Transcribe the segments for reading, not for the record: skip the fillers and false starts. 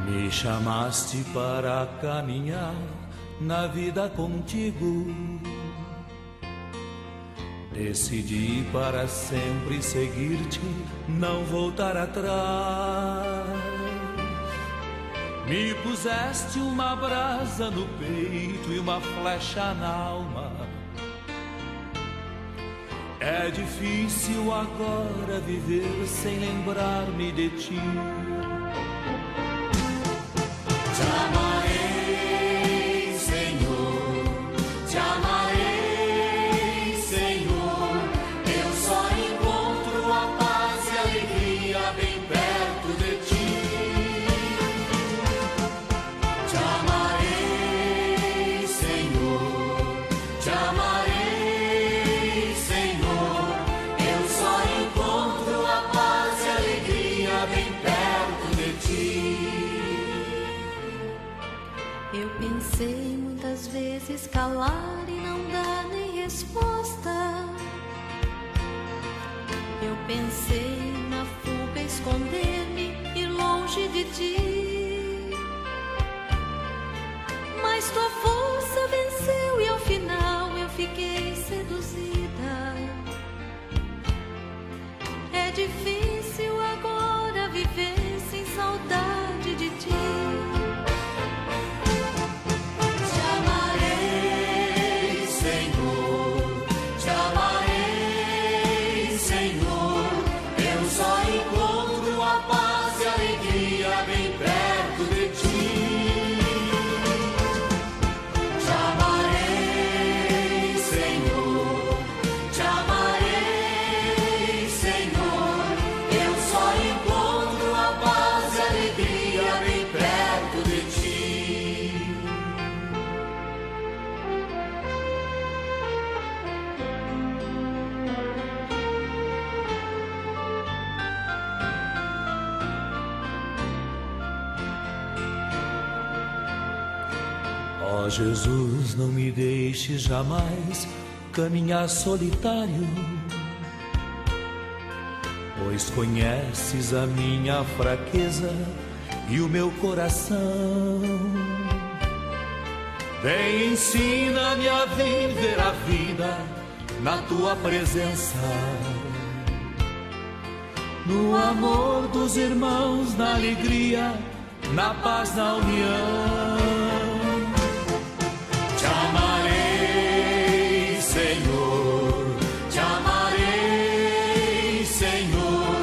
Me chamaste para caminhar na vida contigo. Decidi para sempre seguir-te, não voltar atrás. Me puseste uma brasa no peito e uma flecha na alma. É difícil agora viver sem lembrar-me de ti. Te amarei, Senhor, te amarei, Senhor. Eu só encontro a paz e a alegria bem perto de ti. Te amarei, Senhor, te amarei, Senhor. Eu só encontro a paz e a alegria bem perto de ti. Eu pensei muitas vezes calar e não dar nem resposta. Eu pensei na fuga esconder-me e longe de ti. Mas tua força venceu e ao final eu fiquei seduzida. É difícil agora viver sem saudade de ti. Ó Jesus, não me deixes jamais caminhar solitário, pois conheces a minha fraqueza e o meu coração. Vem, ensina-me a viver a vida na tua presença, no amor dos irmãos, na alegria, na paz, na união. Te amarei, Senhor, te amarei, Senhor.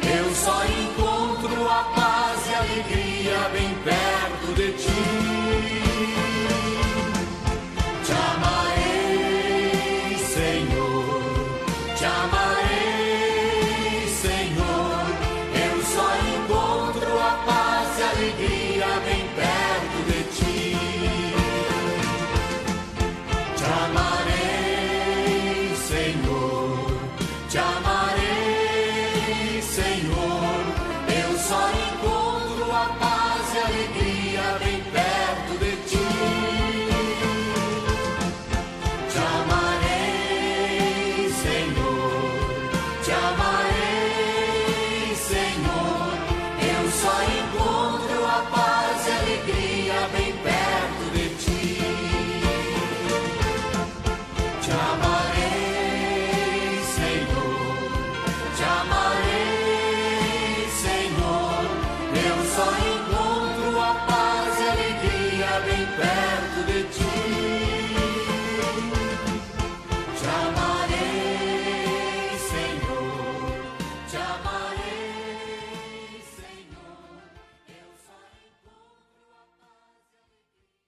Eu só encontro a paz e a alegria bem perto de ti. Te amarei, Senhor, te amarei, Senhor. Eu só encontro a paz e a alegria bem perto de ti. Te amarei, Senhor, te amarei, Senhor. Eu só encontro a paz e a alegria bem perto de ti. Te amarei, Senhor, te amarei, Senhor. Eu só encontro a paz e a alegria bem perto de ti. Te amarei, Senhor, te amarei, Senhor. Eu só encontro a paz e a alegria bem perto de ti. Te amarei, Senhor, te amarei,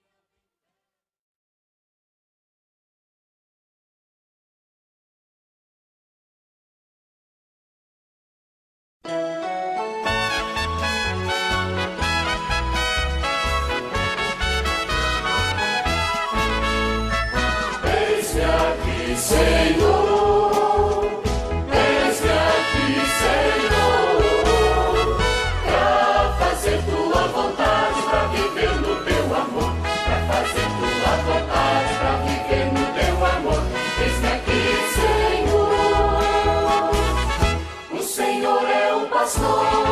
Senhor. Eu só encontro a paz e a Eis-me aqui, Senhor, eis-me aqui, Senhor, pra fazer tua vontade, pra viver no teu amor, pra fazer tua vontade, pra viver no teu amor. Eis-me aqui, Senhor, o Senhor é o pastor.